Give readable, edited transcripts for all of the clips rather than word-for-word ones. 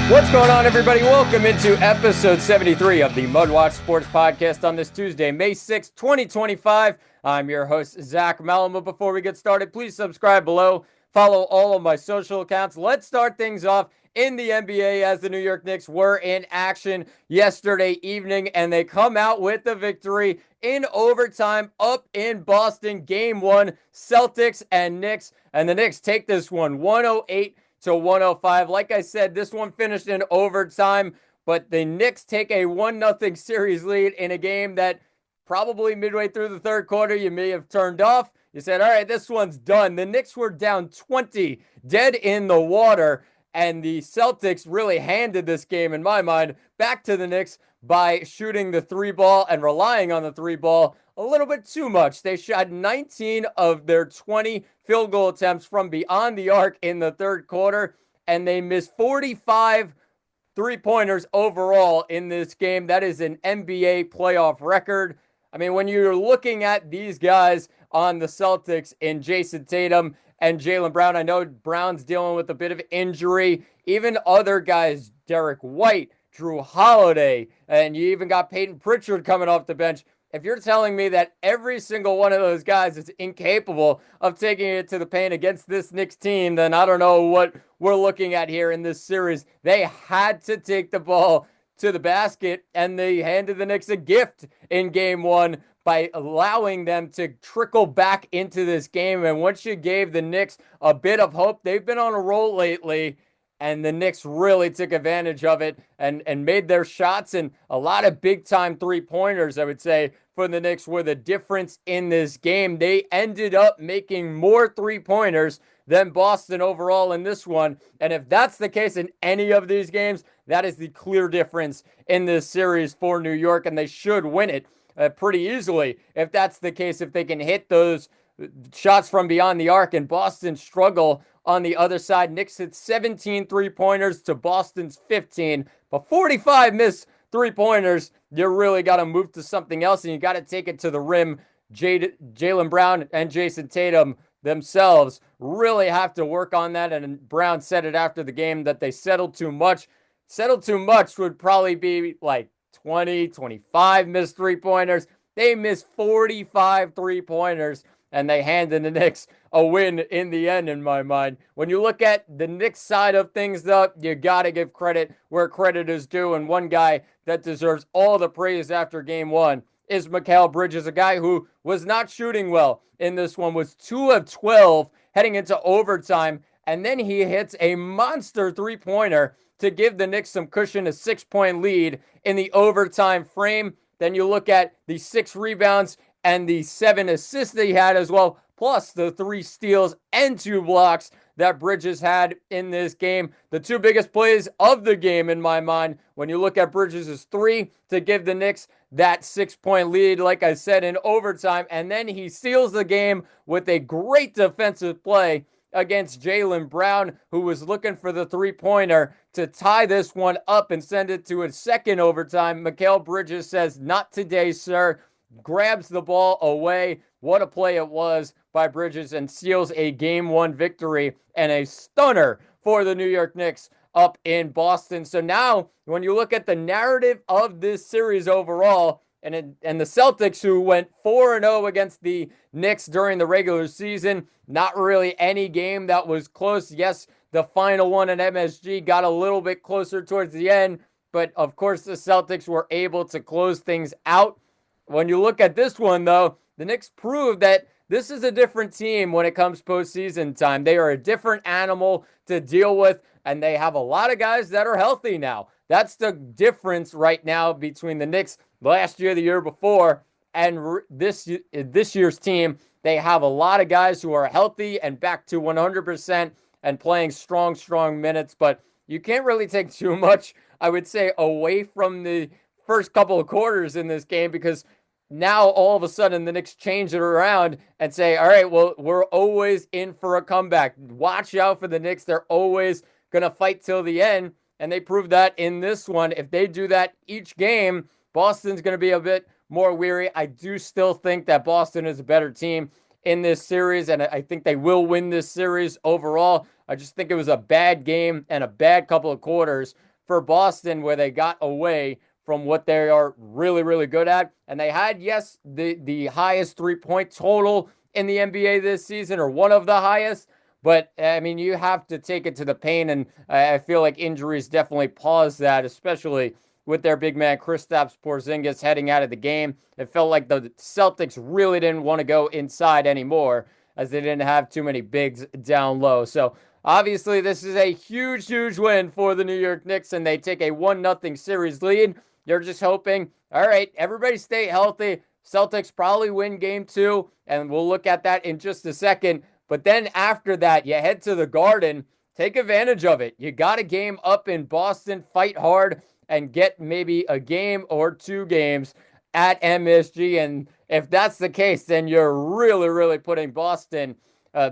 What's going on, everybody? Welcome into episode 73 of the MudWatch Sports Podcast on this Tuesday, May 6, 2025. I'm your host, Zach Malama. Before we get started, please subscribe below. Follow all of my social accounts. Let's start things off in the NBA as the New York Knicks were in action yesterday evening, and they come out with the victory in overtime up in Boston. Game 1, Celtics and Knicks, and the Knicks take this one 108 to 105. Like I said, this one finished in overtime, but the Knicks take a 1-0 series lead in a game that probably midway through the third quarter you may have turned off. You said, all right, this one's done. The Knicks were down 20, dead in the water, and the Celtics really handed this game, in my mind, back to the Knicks by shooting the three ball and relying on the three ball a little bit too much. They shot 19 of their 20 field goal attempts from beyond the arc in the third quarter, and they missed 45 three-pointers overall in this game. That is an NBA playoff record. I mean, when you're looking at these guys on the Celtics in Jason Tatum and Jaylen Brown, I know Brown's dealing with a bit of injury. Even other guys, Derek White, Drew Holiday, and you even got Peyton Pritchard coming off the bench. If you're telling me that every single one of those guys is incapable of taking it to the paint against this Knicks team, then I don't know what we're looking at here in this series. They had to take the ball to the basket, and they handed the Knicks a gift in game 1 by allowing them to trickle back into this game. And once you gave the Knicks a bit of hope, they've been on a roll lately, and the Knicks really took advantage of it and made their shots. And a lot of big-time three-pointers, I would say, for the Knicks were the difference in this game. They ended up making more three-pointers than Boston overall in this one. And if that's the case in any of these games, that is the clear difference in this series for New York, and they should win it pretty easily if that's the case, if they can hit those shots from beyond the arc, and Boston struggle on the other side. Knicks hit 17 three-pointers to Boston's 15, but 45 missed three-pointers. You really got to move to something else, and you got to take it to the rim. Jaylen Brown and Jason Tatum themselves really have to work on that, and Brown said it after the game that they settled too much. Settled too much would probably be like 20, 25 missed three-pointers. They missed 45 three-pointers, and they handed the Knicks a win in the end, in my mind. When you look at the Knicks side of things, though, you got to give credit where credit is due, and one guy that deserves all the praise after game 1 is Mikal Bridges, a guy who was not shooting well in this one, was 2 of 12 heading into overtime, and then he hits a monster three-pointer to give the Knicks some cushion, a 6-point lead in the overtime frame. Then you look at the 6 rebounds and the 7 assists that he had as well, plus the 3 steals and 2 blocks that Bridges had in this game. The 2 biggest plays of the game, in my mind, when you look at Bridges' 3 to give the Knicks that 6-point lead, like I said, in overtime, and then he seals the game with a great defensive play against Jaylen Brown, who was looking for the three-pointer to tie this one up and send it to a second overtime. Mikal Bridges says, "Not today, sir." Grabs the ball away. What a play it was by Bridges, and seals a game 1 victory and a stunner for the New York Knicks up in Boston. So now, when you look at the narrative of this series overall, and the Celtics, who went 4-0 against the Knicks during the regular season, not really any game that was close. Yes, the final one at MSG got a little bit closer towards the end, but of course the Celtics were able to close things out. When you look at this one, though, the Knicks proved that this is a different team when it comes postseason time. They are a different animal to deal with, and they have a lot of guys that are healthy now. That's the difference right now between the Knicks last year, the year before, and this year's team. They have a lot of guys who are healthy and back to 100% and playing strong minutes, but you can't really take too much, I would say, away from the first couple of quarters in this game, because now all of a sudden the Knicks change it around and say, all right, well, we're always in for a comeback. Watch out for the Knicks. They're always going to fight till the end, and they proved that in this one. If they do that each game, Boston's going to be a bit more weary. I do still think that Boston is a better team in this series, and I think they will win this series overall. I just think it was a bad game and a bad couple of quarters for Boston where they got away from what they are really, really good at. And they had, yes, the highest three-point total in the NBA this season, or one of the highest. But, I mean, you have to take it to the paint, and I feel like injuries definitely paused that, especially with their big man Kristaps Porzingis heading out of the game. It felt like the Celtics really didn't want to go inside anymore, as they didn't have too many bigs down low. So obviously this is a huge, huge win for the New York Knicks, and they take a 1-0 series lead. You're just hoping, all right, everybody stay healthy. Celtics probably win game 2, and we'll look at that in just a second. But then after that, you head to the Garden. Take advantage of it. You got a game up in Boston. Fight hard and get maybe a game or 2 games at MSG. And if that's the case, then you're really, really putting Boston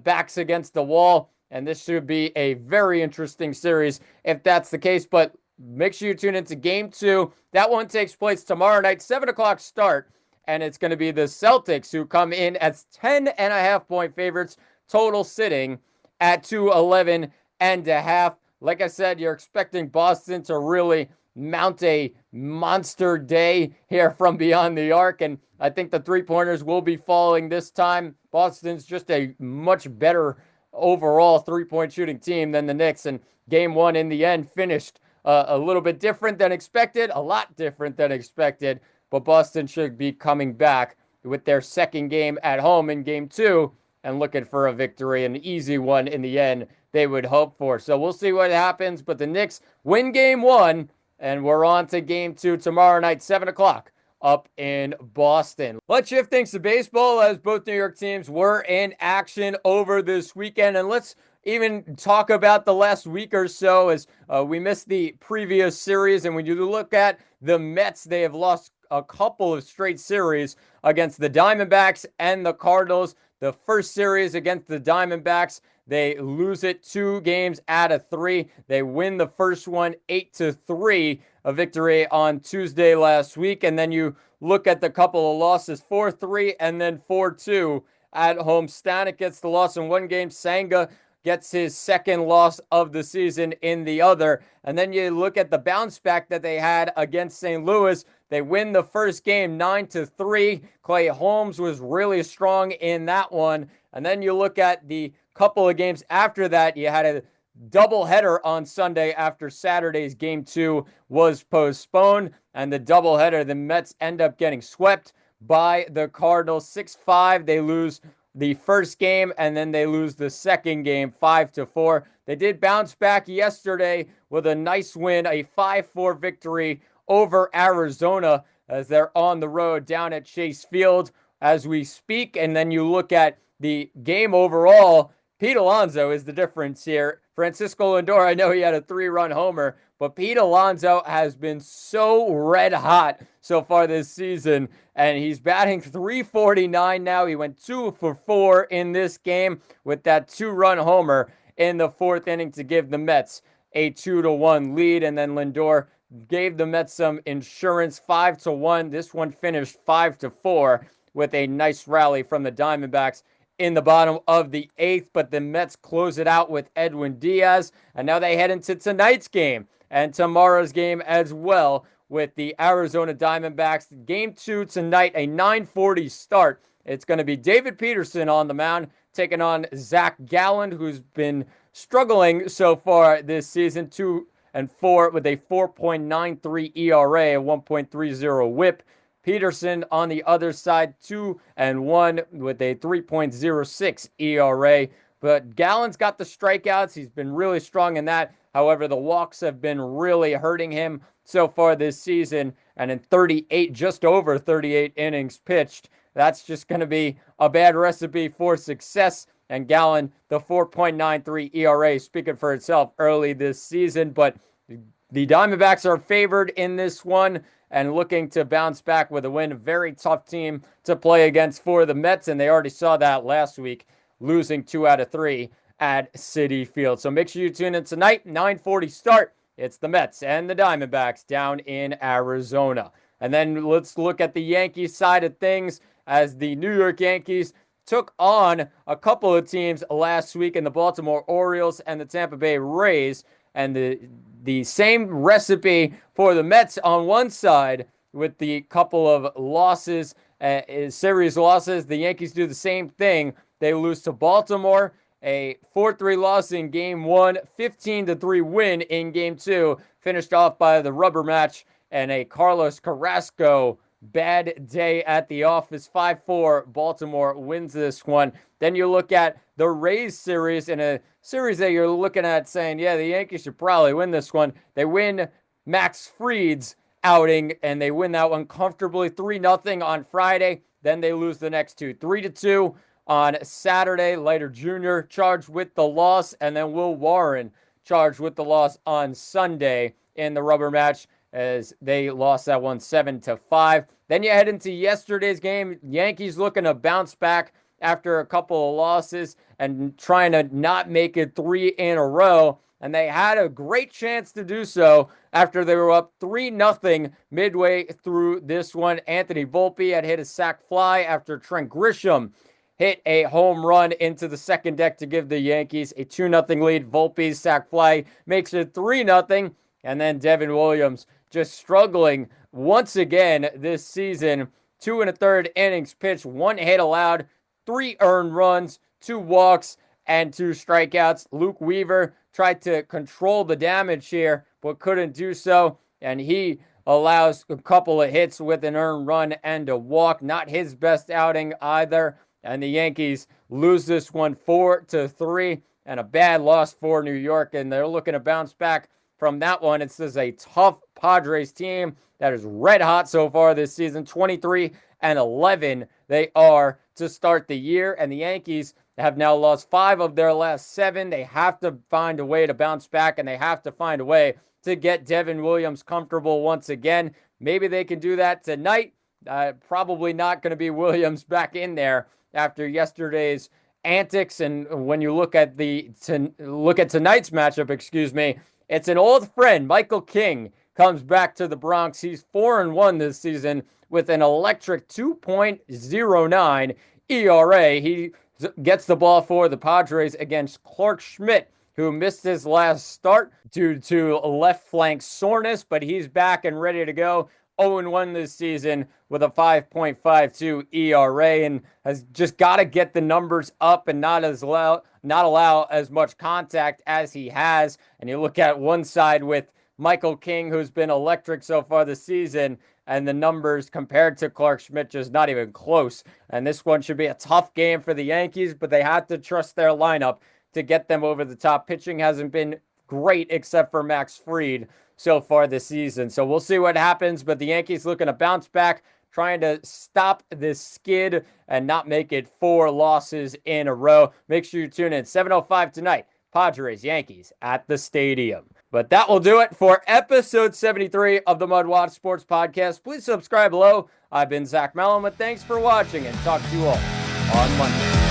backs against the wall. And this should be a very interesting series if that's the case. But make sure you tune into game 2. That one takes place tomorrow night, 7 o'clock start. And it's going to be the Celtics who come in as 10.5-point favorites, total sitting at 211.5. Like I said, you're expecting Boston to really mount a monster day here from beyond the arc, and I think the three-pointers will be falling this time. Boston's just a much better overall three-point shooting team than the Knicks, and game 1 in the end finished a little bit different than expected, a lot different than expected, but Boston should be coming back with their second game at home in game 2 and looking for a victory, an easy one in the end they would hope for. So we'll see what happens, but the Knicks win game 1, and we're on to game 2 tomorrow night, 7 o'clock up in Boston. Let's shift things to baseball, as both New York teams were in action over this weekend. And let's even talk about the last week or so, as we missed the previous series. And when you look at the Mets, they have lost a couple of straight series against the Diamondbacks and the Cardinals. The first series against the Diamondbacks, they lose it 2 games out of 3. They win the first one 8-3, a victory on Tuesday last week. And then you look at the couple of losses, 4-3 and then 4-2 at home. Stanek gets the loss in one game. Senga gets his second loss of the season in the other. And then you look at the bounce back that they had against St. Louis. They win the first game 9-3. Clay Holmes was really strong in that one. And then you look at the couple of games after that. You had a doubleheader on Sunday after Saturday's game 2 was postponed. And the doubleheader, the Mets end up getting swept by the Cardinals 6-5. They lose the first game, and then they lose the second game 5-4. They did bounce back yesterday with a nice win, a 5-4 victory over Arizona, as they're on the road down at Chase Field as we speak. And then you look at the game overall, Pete Alonso is the difference here. Francisco Lindor, I know he had a 3-run homer, but Pete Alonso has been so red hot so far this season, and he's batting .349 now. He went 2 for 4 in this game with that 2-run homer in the 4th inning to give the Mets a 2-1 lead. And then Lindor gave the Mets some insurance, 5-1. This one finished 5-4 with a nice rally from the Diamondbacks in the bottom of the 8th. But the Mets close it out with Edwin Diaz, and now they head into tonight's game and tomorrow's game as well with the Arizona Diamondbacks. Game 2 tonight, a 9:40 start. It's going to be David Peterson on the mound taking on Zach Gallen, who's been struggling so far this season, 2-4 with a 4.93 ERA, a 1.30 whip. Peterson on the other side, 2-1 with a 3.06 ERA. But Gallen's got the strikeouts. He's been really strong in that. However, the walks have been really hurting him so far this season. And in just over 38 innings pitched, that's just going to be a bad recipe for success. And Gallen, the 4.93 ERA, speaking for itself early this season. But the Diamondbacks are favored in this one and looking to bounce back with a win. A very tough team to play against for the Mets, and they already saw that last week, losing 2 out of 3 at Citi Field. So make sure you tune in tonight, 9:40 start. It's the Mets and the Diamondbacks down in Arizona. And then let's look at the Yankees side of things, as the New York Yankees took on a couple of teams last week in the Baltimore Orioles and the Tampa Bay Rays. And the the same recipe for the Mets on one side with the couple of losses, series losses. The Yankees do the same thing. They lose to Baltimore, a 4-3 loss in Game 1, 15-3 win in Game 2, finished off by the rubber match and a Carlos Carrasco bad day at the office. 5-4, Baltimore wins this one. Then you look at the Rays series, in a series that you're looking at saying, yeah, the Yankees should probably win this one. They win Max Fried's outing, and they win that one comfortably, 3-0 on Friday. Then they lose the next two, 3-2 on Saturday. Leiter Jr. charged with the loss, and then Will Warren charged with the loss on Sunday in the rubber match, as they lost that one 7-5. Then you head into yesterday's game. Yankees looking to bounce back after a couple of losses and trying to not make it 3 in a row. And they had a great chance to do so after they were up 3-0 midway through this one. Anthony Volpe had hit a sac fly after Trent Grisham hit a home run into the second deck to give the Yankees a 2-0 lead. Volpe's sac fly makes it 3-0. And then Devin Williams just struggling once again this season. 2 1/3 innings pitched, 1 hit allowed, 3 earned runs, 2 walks, and 2 strikeouts. Luke Weaver tried to control the damage here, but couldn't do so. And he allows a couple of hits with an earned run and a walk. Not his best outing either. And the Yankees lose this one 4-3, and a bad loss for New York. And they're looking to bounce back from that one. It's just a tough Padres team that is red hot so far this season. 23-11 they are to start the year, and the Yankees have now lost 5 of their last 7. They have to find a way to bounce back, and they have to find a way to get Devin Williams comfortable once again. Maybe they can do that tonight. Probably not going to be Williams back in there after yesterday's antics. And when you look at tonight's matchup, it's an old friend. Michael King comes back to the Bronx. He's 4-1 this season with an electric 2.09 ERA. He gets the ball for the Padres against Clark Schmidt, who missed his last start due to left flank soreness, but he's back and ready to go. 0-1 this season with a 5.52 ERA, and has just got to get the numbers up and not allow as much contact as he has. And you look at one side with Michael King, who's been electric so far this season, and the numbers compared to Clark Schmidt just not even close. And this one should be a tough game for the Yankees, but they have to trust their lineup to get them over the top. Pitching hasn't been great except for Max Fried so far this season. So we'll see what happens, but the Yankees looking to bounce back, trying to stop this skid and not make it 4 losses in a row. Make sure you tune in 7:05 tonight. Padres, Yankees at the stadium. But that will do it for episode 73 of the MudWatch Sports Podcast. Please subscribe below. I've been Zach Mellon. Thanks for watching, and talk to you all on Monday.